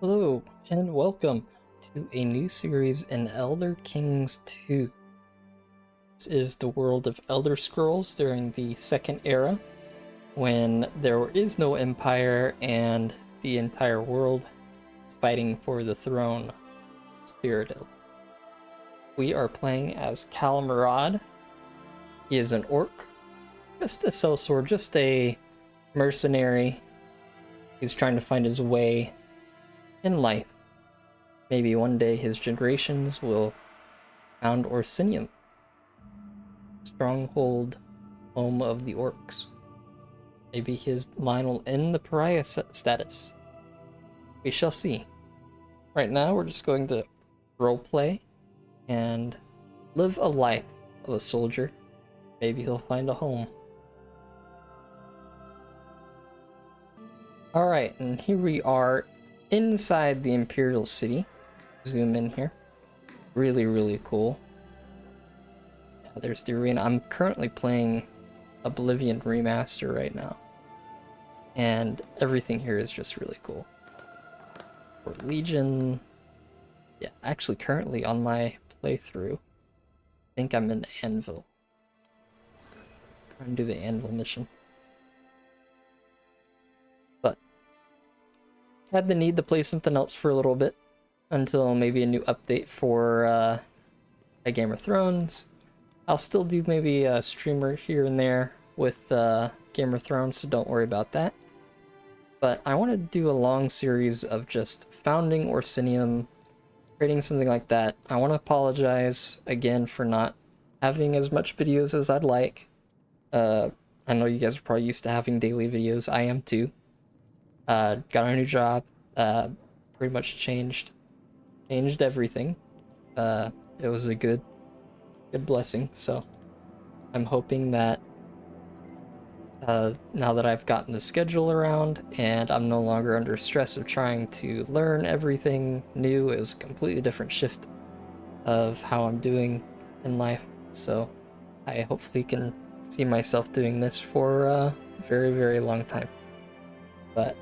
Hello, and welcome to a new series in Elder Kings 2. This is the world of Elder Scrolls during the Second Era, when there is no empire and the entire world is fighting for the throne of Cyrodiil. We are playing as Cal Murad. He is an orc, just a sellsword, just a mercenary. He's trying to find his way in life. Maybe one day his generations will found Orsinium, stronghold, home of the orcs. Maybe his line will end the pariah status. We shall see. Right now we're just going to roleplay and live a life of a soldier. Maybe he'll find a home. Alright, and here we are inside the Imperial City. Zoom in here. Really cool. Yeah, there's the arena. I'm currently playing Oblivion Remaster right now, and everything here is just really cool. For Legion, yeah, actually currently on my playthrough, I think I'm in Anvil. Trying to do the Anvil mission. But had the need to play something else for a little bit until maybe a new update for a Game of Thrones. I'll still do maybe a streamer here and there with Game of Thrones, so don't worry about that. But I want to do a long series of just founding Orsinium, creating something like that. I want to apologize again for not having as much videos as I'd like. I know you guys are probably used to having daily videos. I am too. Got a new job. Pretty much changed everything. It was a good blessing. So I'm hoping that now that I've gotten the schedule around and I'm no longer under stress of trying to learn everything new, it was a completely different shift of how I'm doing in life. So I hopefully can see myself doing this for a very long time. But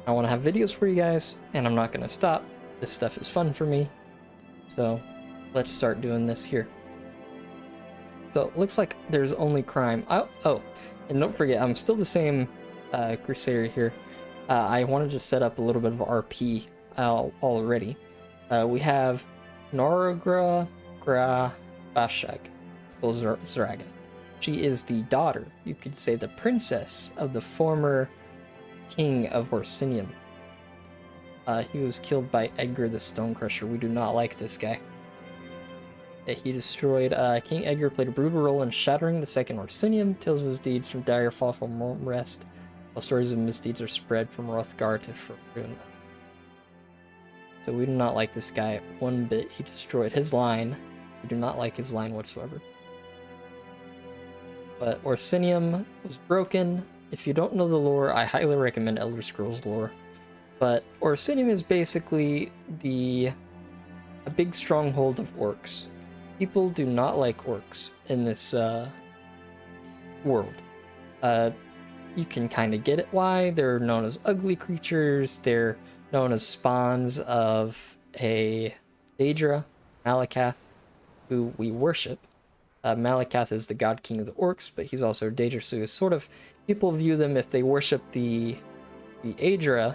I want to have videos for you guys, and I'm not going to stop. This stuff is fun for me. So let's start doing this here. So it looks like there's only crime. Oh, and don't forget, I'm still the same Crusader here. I wanted to set up a little bit of RP already. We have Noragra Gra Bashag Zraga. She is the daughter, you could say the princess, of the former king of Orsinium. He was killed by Edgar the Stonecrusher. We do not like this guy. He destroyed King Edgar played a brutal role in shattering the second Orsinium. Tales of his deeds from Daggerfall from Rest, while stories of misdeeds are spread from Hrothgar to Faerun. So we do not like this guy one bit. He destroyed his line. We do not like his line whatsoever. But Orsinium was broken. If you don't know the lore, I highly recommend Elder Scrolls lore. But Orsinium is basically a big stronghold of orcs. People do not like orcs in this world. You can kind of get it why. They're known as ugly creatures. They're known as spawns of a Daedra, Malacath, who we worship. Malacath is the god king of the orcs, but he's also Daedra, so it's sort of, people view them, if they worship the Aedra,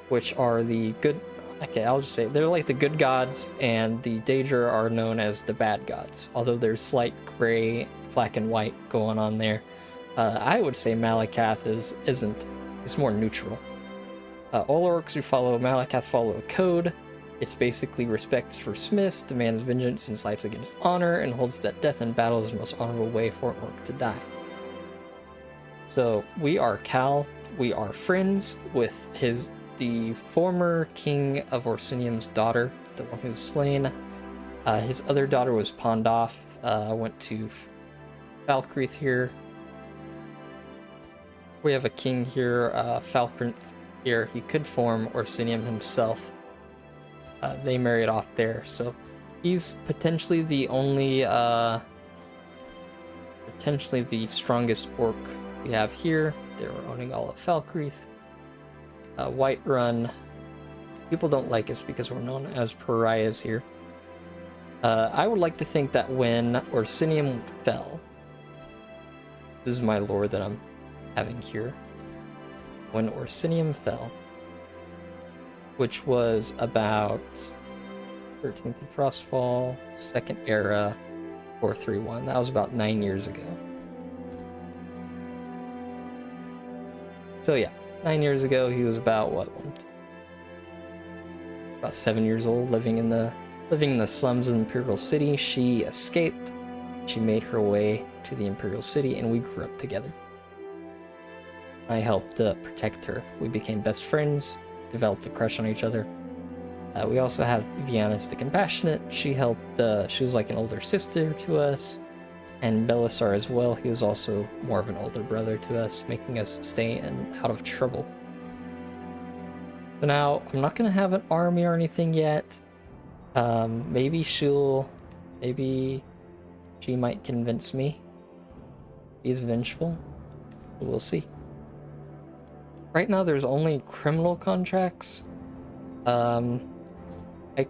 which are the good, okay, I'll just say they're like the good gods, and the Daedra are known as the bad gods, although there's slight gray, black and white going on there. I would say Malacath isn't, it's more neutral. All orcs who follow Malacath follow a code. It's basically respects for smiths, demands vengeance and slights against honor, and holds that death in battle is the most honorable way for an orc to die. So we are Cal. We are friends with the former king of Orsinium's daughter, the one who's slain. His other daughter was pawned off, went to Falkreath here. We have a king here, Falkreath here. He could form Orsinium himself. They married off there, so he's potentially the only, potentially the strongest orc we have here. They're owning all of Falkreath. Whiterun People don't like us because we're known as pariahs here. I would like to think that when Orsinium fell, this is my lore that I'm having here. When Orsinium fell, which was about 13th of Frostfall, Second Era, 431. That was about 9 years ago. So yeah, 9 years ago, he was about what? About 7 years old, living in the slums of Imperial City. She escaped. She made her way to the Imperial City, and we grew up together. I helped protect her. We became best friends, developed a crush on each other. We also have Viannis the Compassionate. She helped, she was like an older sister to us. And Belisar as well. He was also more of an older brother to us, making us stay out of trouble. So now, I'm not going to have an army or anything yet. Maybe she might convince me. He's vengeful. We'll see. Right now, there's only criminal contracts. I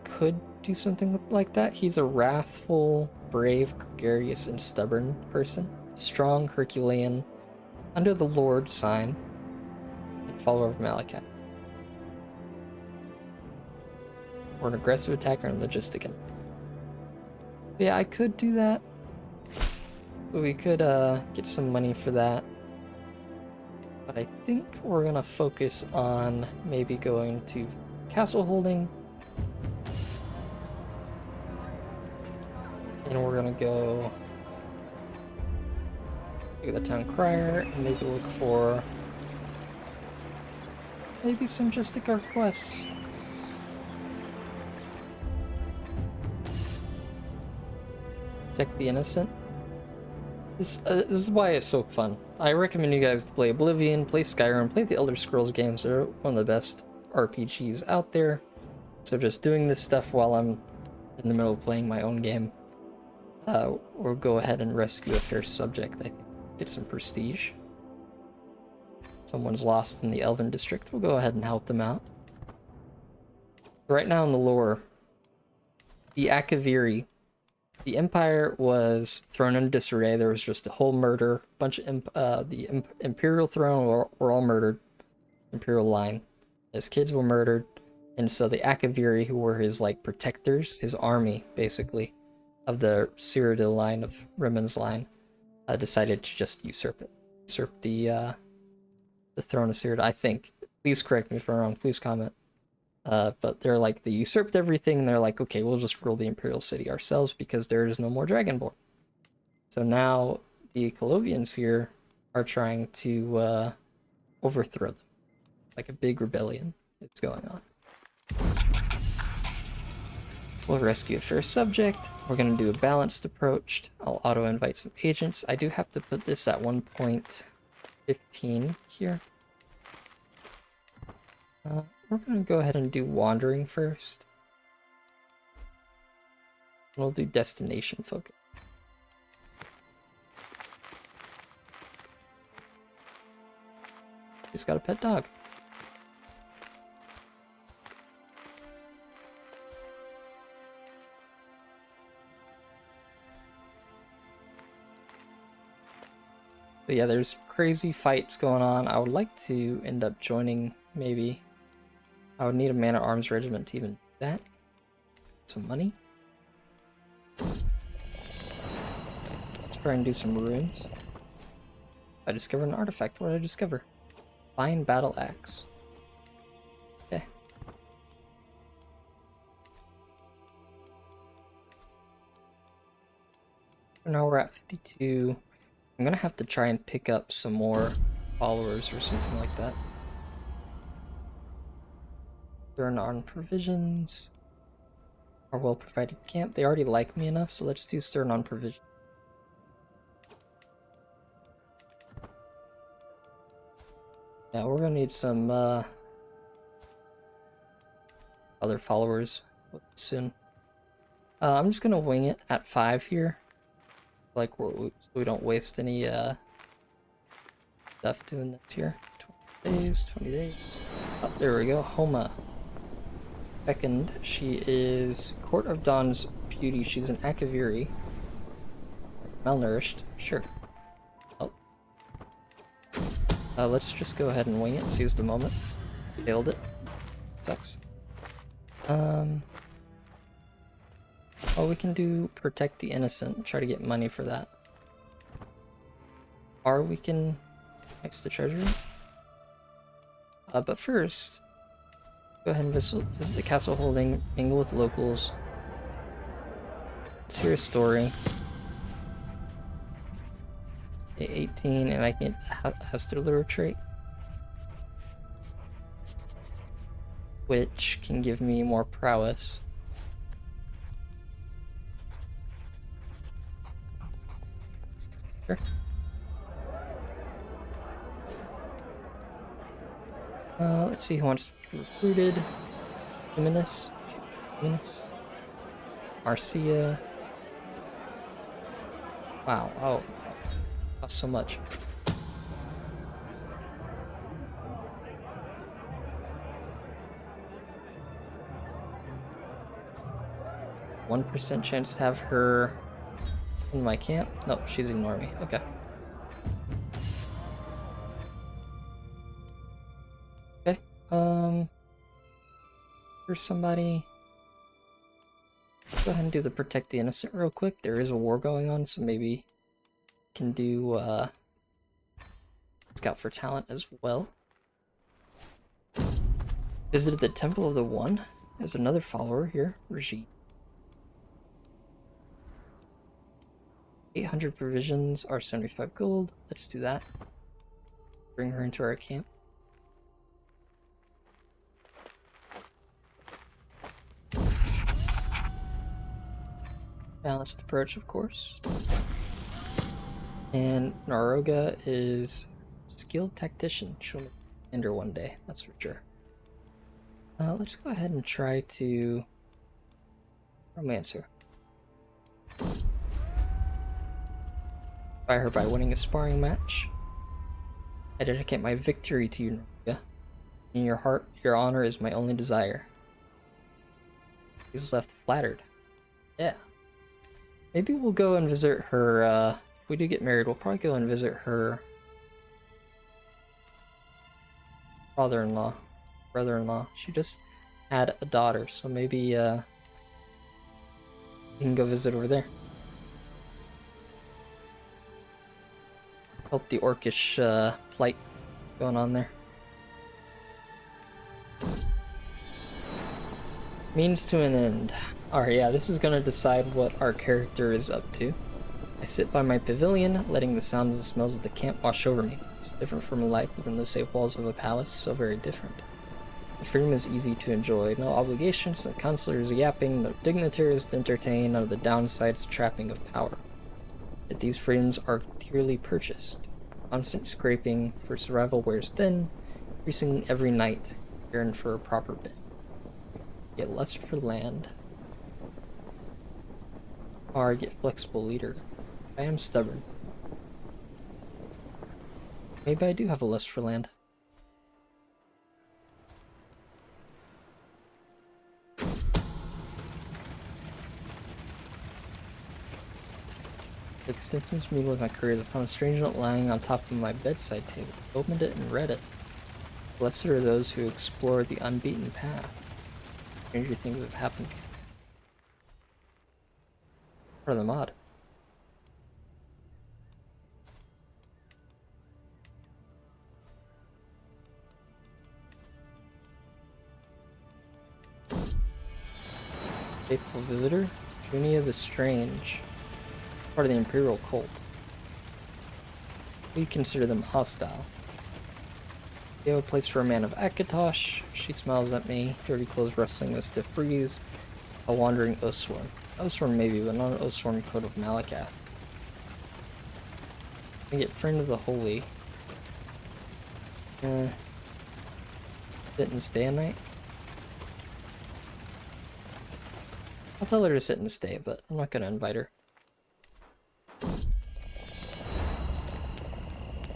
could do something like that. He's a wrathful, brave, gregarious, and stubborn person. Strong, Herculean, under the Lord sign, and follower of Malacath. Or an aggressive attacker and logistican. Yeah, I could do that. But we could get some money for that. But I think we're gonna focus on maybe going to castle holding. And we're gonna go do the town crier and maybe look for maybe some Justicar quests. Protect the innocent. This is why it's so fun. I recommend you guys to play Oblivion, play Skyrim, play the Elder Scrolls games. They're one of the best RPGs out there. So just doing this stuff while I'm in the middle of playing my own game. We'll go ahead and rescue a fair subject, I think. Get some prestige. Someone's lost in the Elven District. We'll go ahead and help them out. Right now in the lore, the Akaviri, the Empire was thrown into disarray. There was just a whole murder. Bunch of the Imperial throne were all murdered. Imperial line. His kids were murdered. And so the Akaviri, who were his like protectors, his army basically, of the Cyrodiil line, of Rimon's line, decided to just usurp it. Usurp the throne of Cyrodiil, I think. Please correct me if I'm wrong, please comment. But they're like, they usurped everything, and they're like, okay, we'll just rule the Imperial City ourselves because there is no more Dragonborn. So now the Colovians here are trying to overthrow them. Like a big rebellion that's going on. We'll rescue a fair subject. We're going to do a balanced approach. I'll auto-invite some agents. I do have to put this at 1.15 here. We're going to go ahead and do wandering first. We'll do destination focus. He's got a pet dog. But yeah, there's crazy fights going on. I would like to end up joining, maybe. I would need a man-at-arms regiment to even do that. Some money. Let's try and do some ruins. I discovered an artifact. What did I discover? Fine battle axe. Okay. So now we're at 52. I'm gonna have to try and pick up some more followers or something like that. They're on provisions. Our well-provided camp. They already like me enough, so let's do stern on provision. Yeah, we're gonna need some other followers soon. I'm just gonna wing it at 5 here. Like so we don't waste any stuff doing this here. 20 days, 20 days. Oh, there we go. Homa. Second, she is Court of Dawn's beauty. She's an Akaviri. Malnourished. Sure. Oh. Let's just go ahead and wing it. Seize the moment. Failed it. Sucks. Oh, we can do Protect the Innocent. Try to get money for that. Or we can next to treasury. But first, go ahead and visit the castle holding, mingle with locals. Let's hear a story. Okay, 18, and I can get Hester Lure trait, which can give me more prowess. Sure. Let's see who wants to be recruited. Luminous. Marcia. Wow, oh. Cost so much. %1 chance to have her in my camp? Nope, she's ignoring me. Okay. Okay, here's somebody. Go ahead and do the Protect the Innocent real quick. There is a war going on, so maybe can do Scout for Talent as well. Visited the Temple of the One. There's another follower here, Regine. 800 provisions are 75 gold. Let's do that. Bring her into our camp. Balanced approach, of course. And Naroga is skilled tactician. She'll end her one day, that's for sure. Let's go ahead and try to romance her. Buy her by winning a sparring match. I dedicate my victory to you, Naroga. In your heart, your honor is my only desire. He's left flattered. Yeah. Maybe we'll go and visit her, if we do get married, we'll probably go and visit her father-in-law, brother-in-law. She just had a daughter, so maybe, you can go visit over there. Help the orcish, plight going on there. Means to an end. Alright, yeah, this is gonna decide what our character is up to. I sit by my pavilion, letting the sounds and smells of the camp wash over me. It's different from a life within the safe walls of a palace, so very different. The freedom is easy to enjoy, no obligations, no counselors yapping, no dignitaries to entertain, none of the downsides trapping of power. Yet these freedoms are dearly purchased. Constant scraping for survival wears thin, increasing every night, yearn for a proper bit. Get lust for land. Or get flexible leader. I am stubborn. Maybe I do have a lust for land. The extensions meeting with my career, I found a strange note lying on top of my bedside table. I opened it and read it. Blessed are those who explore the unbeaten path. Stranger things have happened. Part of the mod. Faithful visitor, Junia the Strange, part of the Imperial cult. We consider them hostile. We have a place for a man of Akatosh. She smiles at me, dirty clothes rustling in the stiff breeze. A wandering Oathsworn. Oathsworn maybe, but not an Oathsworn code of Malacath. I get Friend of the Holy. Sit and stay a night? I'll tell her to sit and stay, but I'm not gonna invite her.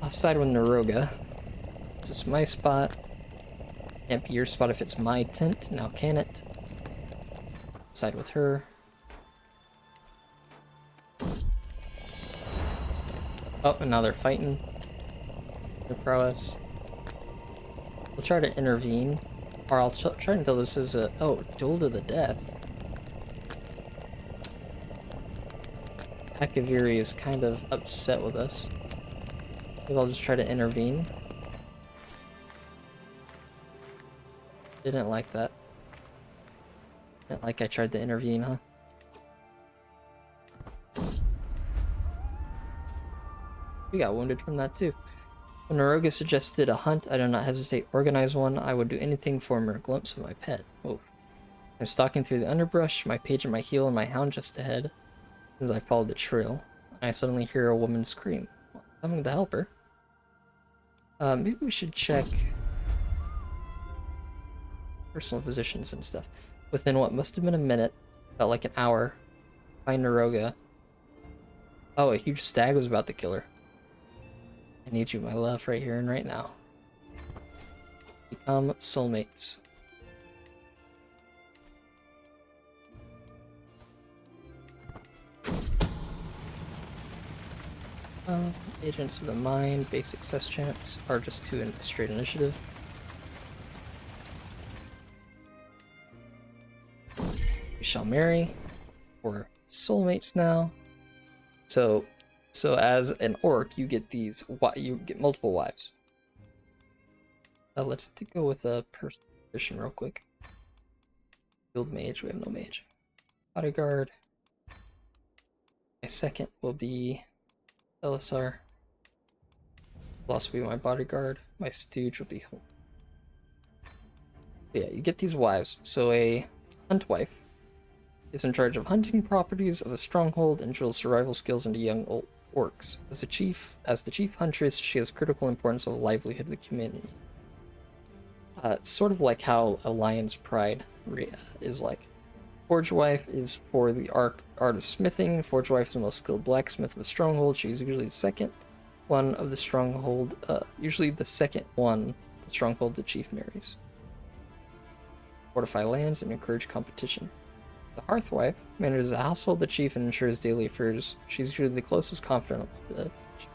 I'll side with Naroga. This is my spot. Can't be your spot if it's my tent, now can it? Side with her. Oh, and now they're fighting. Their prowess. I'll try to intervene. Or I'll try until this is a... Oh, duel to the death. Akaviri is kind of upset with us. Maybe I'll just try to intervene. Didn't like that. Didn't like I tried to intervene, huh? We got wounded from that too. When Naroga suggested a hunt, I did not hesitate to organize one. I would do anything for a mere glimpse of my pet. Oh. I'm stalking through the underbrush, my page at my heel and my hound just ahead. As I followed the trail, I suddenly hear a woman scream. Well, coming to help her. Maybe we should check personal positions and stuff. Within what must have been a minute, felt like an hour, find Naroga. Oh, a huge stag was about to kill her. I need you, my love, right here and right now. Become soulmates. Agents of the Mind, basic success chance, are just 2 in straight initiative. We shall marry. We're soulmates now. So as an orc, you get multiple wives. Let's go with a personal position real quick. Field mage, we have no mage. Bodyguard. My second will be Elisar. Will also be my bodyguard. My stooge will be home. Yeah, you get these wives. So a hunt wife is in charge of hunting properties of a stronghold and drills survival skills into young orcs. As the chief huntress, she has critical importance of the livelihood of the community. Sort of like how a lion's pride is like. Forge wife is for the art of smithing. Forge wife is the most skilled blacksmith of a stronghold. She's usually the second one of the stronghold. Usually the second one, the stronghold the chief marries. Fortify lands and encourage competition. The hearth wife manages the household, the chief, and ensures daily affairs. She's usually the closest confidant of the chief.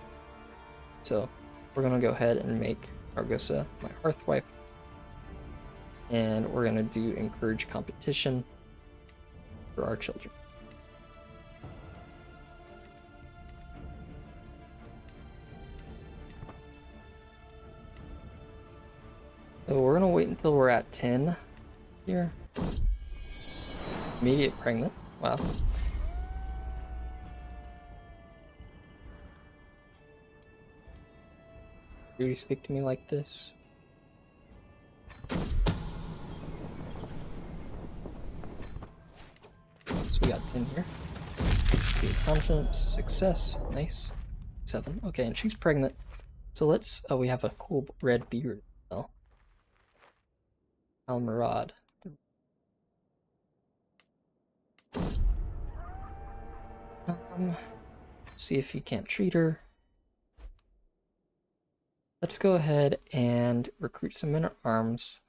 So we're gonna go ahead and make Argosa my hearth wife, and we're gonna do encourage competition for our children. So we're gonna wait until we're at 10 here. Immediate pregnant. Wow. Do you speak to me like this? So we got 10 here. See, confidence, success, nice. 7. Okay, and she's pregnant. So let's. Oh, we have a cool red beard. Oh, Almirad. See if you can't treat her. Let's go ahead and recruit some men at arms.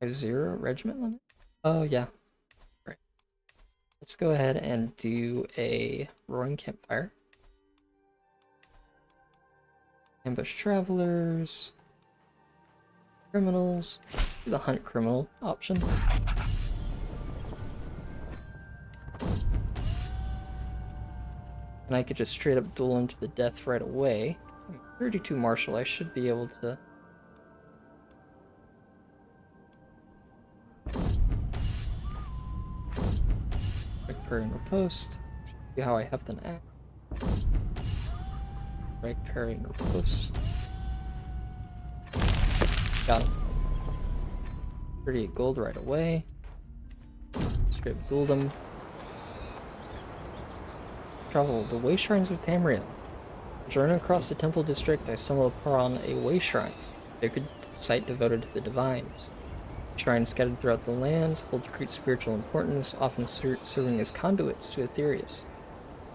0 regiment limit? Oh, yeah. Right. Let's go ahead and do a roaring campfire. Ambush travelers. Criminals. Let's do the hunt criminal option. And I could just straight up duel him to the death right away. I'm 32 martial, I should be able to. Quick parry and riposte. See how I have to act. Right parry and riposte. Got him. 38 gold right away. Straight up dueled him. Travel the way shrines of Tamriel. Journeying across the temple district, I stumbled upon a way shrine, a sacred site devoted to the divines. Shrines scattered throughout the lands hold great spiritual importance, often serving as conduits to Aetherius.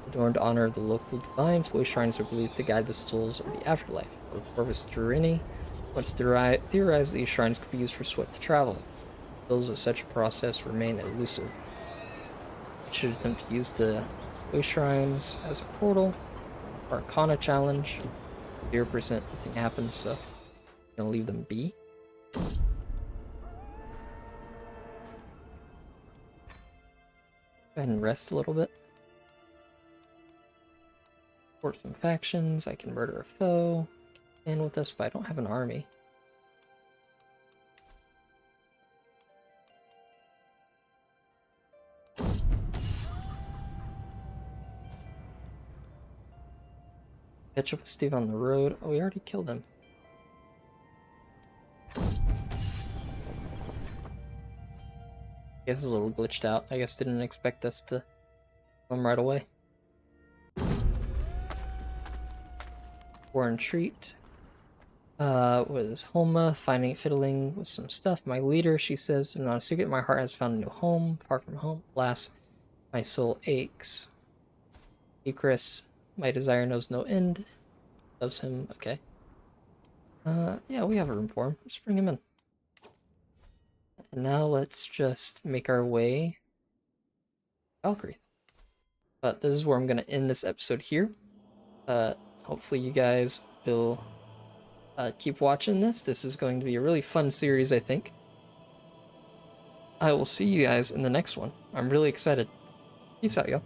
Adorned to honor of the local divines, way shrines are believed to guide the souls of the afterlife. Corvus Durini once theorized these shrines could be used for swift travel. Those with such a process remain elusive. I should attempt to use the Ghost Shrines as a portal. Arcana challenge. 0% nothing happens, so I'm gonna leave them be. Go ahead and rest a little bit. Support some factions. I can murder a foe. Stand with us, but I don't have an army. Catch up with Steve on the road. Oh, we already killed him. I guess it's a little glitched out. I guess didn't expect us to kill him right away. War and treat. Was Homa finding it fiddling with some stuff. My leader, she says, not a secret, my heart has found a new home, far from home. Alas, my soul aches. Chris, my desire knows no end. Loves him, okay. Yeah, we have a room for him. Just bring him in. And now let's just make our way to Valkyrie. But this is where I'm going to end this episode here. Hopefully you guys will keep watching this. This is going to be a really fun series, I think. I will see you guys in the next one. I'm really excited. Peace out, y'all.